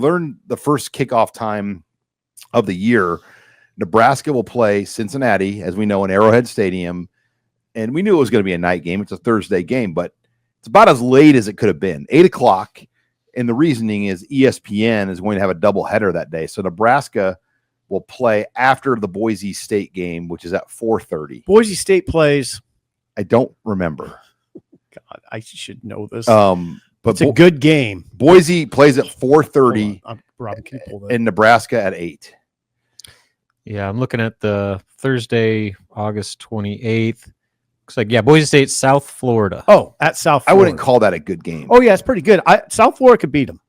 learned the first kickoff time of the year. Nebraska will play Cincinnati, as we know, in Arrowhead Stadium. And we knew it was going to be a night game. It's a Thursday game, but it's about as late as it could have been, 8 o'clock. And the reasoning is ESPN is going to have a doubleheader that day. So Nebraska will play after the Boise State game, which is at 4:30. Boise State plays. I don't remember. God, I should know this. But it's a good game. Boise plays at 4:30. Rob, can you pull that? In Nebraska at 8. Yeah, I'm looking at the Thursday, August 28th. Looks like, Boise State, South Florida. Oh, at South Florida. I wouldn't call that a good game. Oh, yeah, it's pretty good. South Florida could beat them.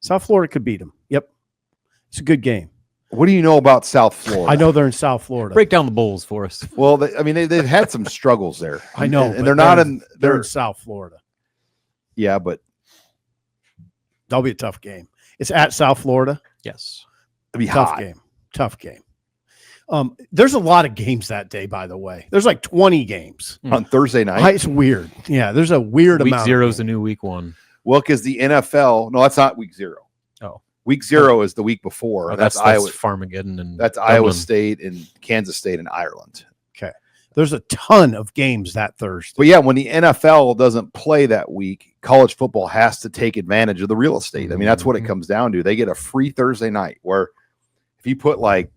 South Florida could beat them. Yep. It's a good game. What do you know about South Florida? I know they're in South Florida. Break down the Bulls for us. Well, they've had some struggles there. I know. And they're in South Florida. Yeah, but that'll be a tough game. It's at South Florida. Yes. It'll be tough hot. game. Tough game. There's a lot of games that day, by the way. There's like 20 games on Thursday night. It's weird. Yeah, there's a weird week amount. Week 0 is the new week 1. Well, because the NFL, no, that's not week 0. Oh, week 0 is the week before. Oh, that's Iowa, Farmageddon, and that's Dublin. Iowa State and Kansas State and Ireland. Okay, there's a ton of games that Thursday. But yeah, when the NFL doesn't play that week, college football has to take advantage of the real estate. I mean, that's what it comes down to. They get a free Thursday night. Where if you put like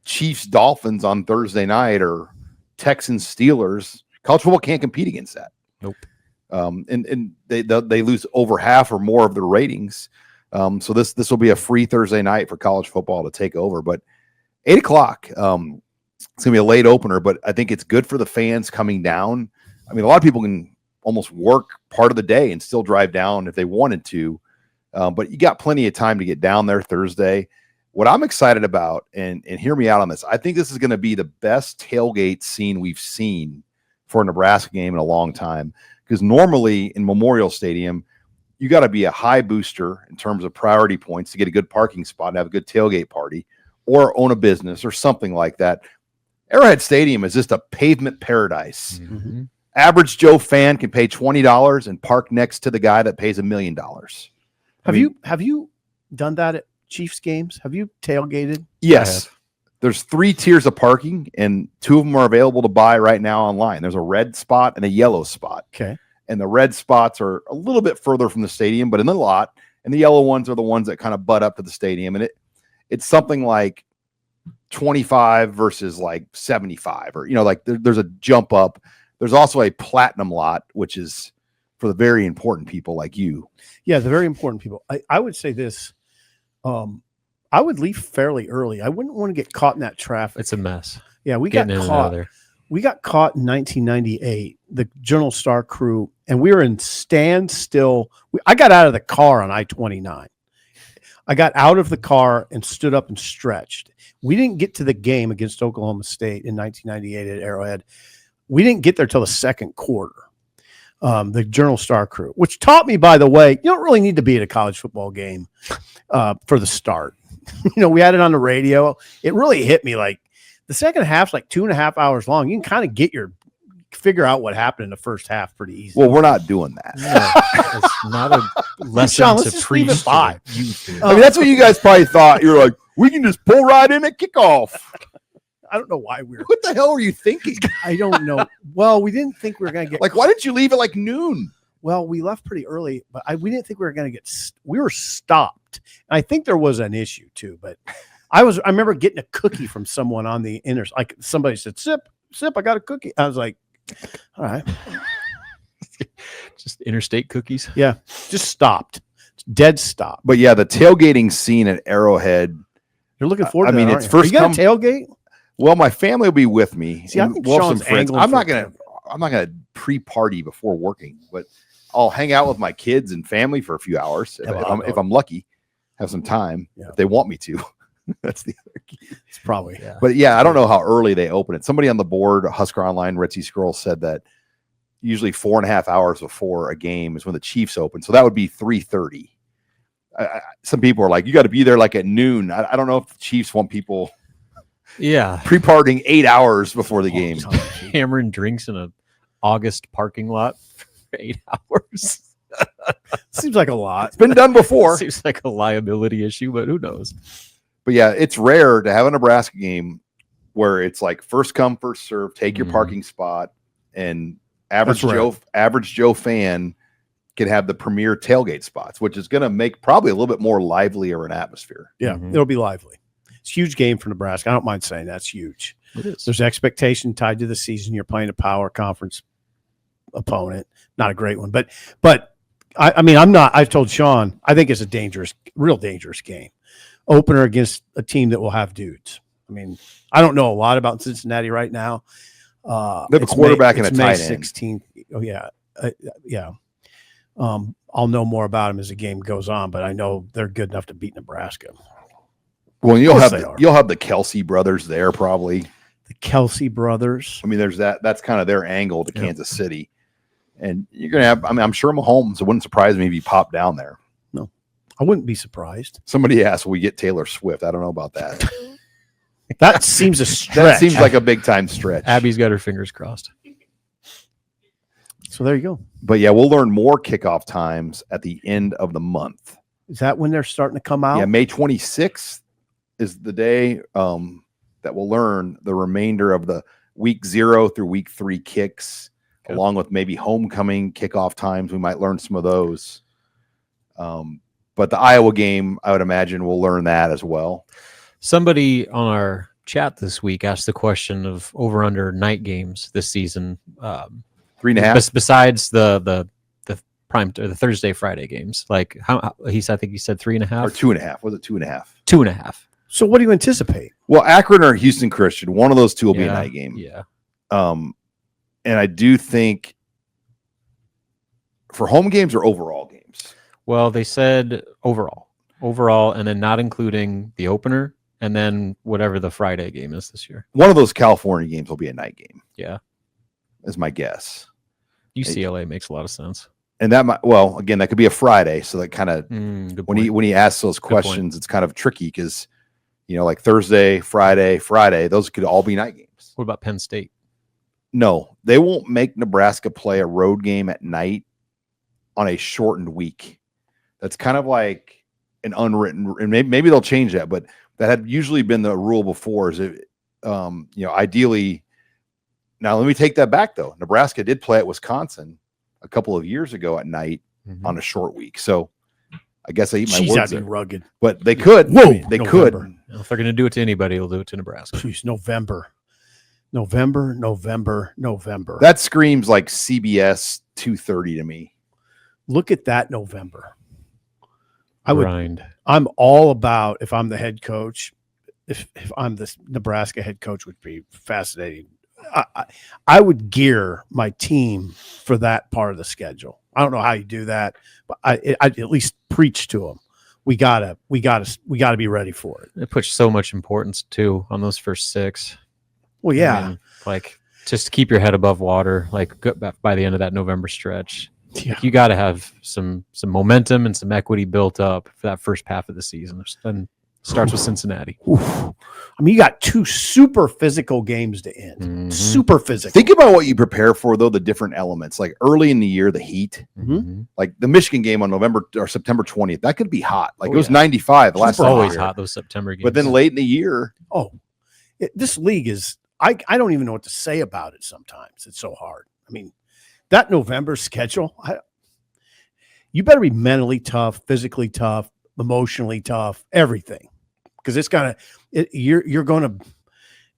Chiefs Dolphins on Thursday night or Texans Steelers, college football can't compete against that. Nope. And they lose over half or more of their ratings. So this will be a free Thursday night for college football to take over. But 8 o'clock, it's gonna be a late opener, but I think it's good for the fans coming down. I mean, a lot of people can almost work part of the day and still drive down if they wanted to. But you got plenty of time to get down there Thursday. What I'm excited about, and hear me out on this, I think this is going to be the best tailgate scene we've seen for a Nebraska game in a long time. Because normally in Memorial Stadium, you got to be a high booster in terms of priority points to get a good parking spot and have a good tailgate party, or own a business or something like that. Arrowhead Stadium is just a pavement paradise. Mm-hmm. Average Joe fan can pay $20 and park next to the guy that pays $1 million. Have you done that at Chiefs games? Have you tailgated? Yes. There's 3 tiers of parking, and 2 of them are available to buy right now online. There's a red spot and a yellow spot. Okay. And the red spots are a little bit further from the stadium, but in the lot. And the yellow ones are the ones that kind of butt up to the stadium. And it's something like 25 versus like 75, or, like there's a jump up. There's also a platinum lot, which is for the very important people like you. Yeah, the very important people. I would say this. I would leave fairly early. I wouldn't want to get caught in that traffic. It's a mess. Yeah, we got caught. We got caught in 1998, the Journal Star crew, and we were in standstill. I got out of the car on I-29. I got out of the car and stood up and stretched. We didn't get to the game against Oklahoma State in 1998 at Arrowhead. We didn't get there till the second quarter. The Journal Star crew, which taught me, by the way, you don't really need to be at a college football game for the start. We had it on the radio. It really hit me like the second half's like 2.5 hours long. You can kind of figure out what happened in the first half pretty easy. Well, we're not doing that. No, it's not a lesson Sean, to preach. I mean, that's what you guys probably thought. You were like, we can just pull right in at kickoff. I don't know why we were. What the hell were you thinking? I don't know. Well, we didn't think we were going to get. Like, why didn't you leave at like noon? Well, we left pretty early, but we didn't think we were going to get. We were stopped. And I think there was an issue too, but I remember getting a cookie from someone on the like somebody said, sip, I got a cookie. I was like, all right. Just interstate cookies. Yeah. Just stopped. Dead stop. But yeah, the tailgating scene at Arrowhead. You're looking forward to that. I mean, that, it's first. Are you got a tailgate? Well, my family will be with me. See, I think we'll Sean's some friends. angling I'm not for gonna pre-party before working, but I'll hang out with my kids and family for a few hours if I'm lucky. Have some time if they want me to. That's the other key. It's probably. Yeah. But yeah, I don't know how early they open it. Somebody on the board, HuskerOnline, Ritzy Scroll, said that usually 4.5 hours before a game is when the Chiefs open. So that would be 3:30. Some people are like, you got to be there like at noon. I don't know if the Chiefs want people pre-partying 8 hours before the game. Hammering drinks in a August parking lot for 8 hours. Seems like a lot. It's been done before. Seems like a liability issue, but who knows? But yeah, it's rare to have a Nebraska game where it's like first come, first serve, take your parking spot, and average Joe fan can have the premier tailgate spots, which is going to make probably a little bit more livelier an atmosphere. Yeah, it'll be lively. It's a huge game for Nebraska. I don't mind saying that's huge. It is. There's expectation tied to the season. You're playing a power conference opponent, not a great one, but I mean, I've told Sean, I think it's a real dangerous game. Opener against a team that will have dudes. I mean, I don't know a lot about Cincinnati right now. They have a quarterback and a tight end. 16th. Oh yeah. Yeah. I'll know more about them as the game goes on, but I know they're good enough to beat Nebraska. Well, you'll have the Kelsey brothers there probably. The Kelsey brothers. I mean, there's that. That's kind of their angle to Kansas City. And you're going to have, I mean, I'm sure Mahomes, it wouldn't surprise me if he popped down there. No, I wouldn't be surprised. Somebody asked, will we get Taylor Swift? I don't know about that. That seems a stretch. That seems like a big time stretch. Abby's got her fingers crossed. So there you go. But yeah, we'll learn more kickoff times at the end of the month. Is that when they're starting to come out? Yeah, May 26th is the day that we'll learn the remainder of the week 0 through week 3 kicks. Along with maybe homecoming kickoff times. We might learn some of those. But the Iowa game, I would imagine we'll learn that as well. Somebody on our chat this week asked the question of over-under night games this season. 3.5? Besides the prime or the Thursday, Friday games. Like how I think he said 3.5 or 2.5. Was it 2.5? 2.5. So what do you anticipate? Well, Akron or Houston Christian, one of those two will be a night game. Yeah. And I do think for home games or overall games. Well, they said overall, and then not including the opener, and then whatever the Friday game is this year. One of those California games will be a night game. Yeah, is my guess. UCLA makes a lot of sense. And that might, well, again, that could be a Friday. So that kind of when he asks those questions, it's kind of tricky because like Thursday, Friday, those could all be night games. What about Penn State? No, they won't make Nebraska play a road game at night on a shortened week. That's kind of like an unwritten, and maybe they'll change that, but that had usually been the rule before. Is it, ideally. Now let me take that back though. Nebraska did play at Wisconsin a couple of years ago at night on a short week, so I guess I eat my words. That'd be rugged, but they could. Whoa, they November. could. If they're going to do it to anybody, they'll do it to Nebraska. Please, November. That screams like CBS 2:30 to me. Look at that November. I'm all about, if I'm the head coach, if I'm the Nebraska head coach, would be fascinating. I would gear my team for that part of the schedule. I don't know how you do that, but I'd at least preach to them. We gotta be ready for it. It puts so much importance too on those first 6. Well, yeah, I mean, like just to keep your head above water, like by the end of that November stretch, like, you got to have some momentum and some equity built up for that first half of the season. And starts with Cincinnati. I mean, you got 2 super physical games to end. Super physical. Think about what you prepare for, though, the different elements. Like early in the year, the heat. Like the Michigan game on September 20th, that could be hot. Like it was 95. The last always hot, those September games. But then late in the year. This league is, I don't even know what to say about it sometimes. It's so hard. I mean, that November schedule, you better be mentally tough, physically tough, emotionally tough, everything. Because it's going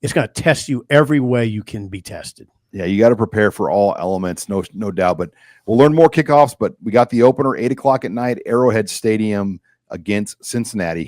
to test you every way you can be tested. Yeah, you got to prepare for all elements, no doubt. But we'll learn more kickoffs. But we got the opener 8:00 at night, Arrowhead Stadium against Cincinnati.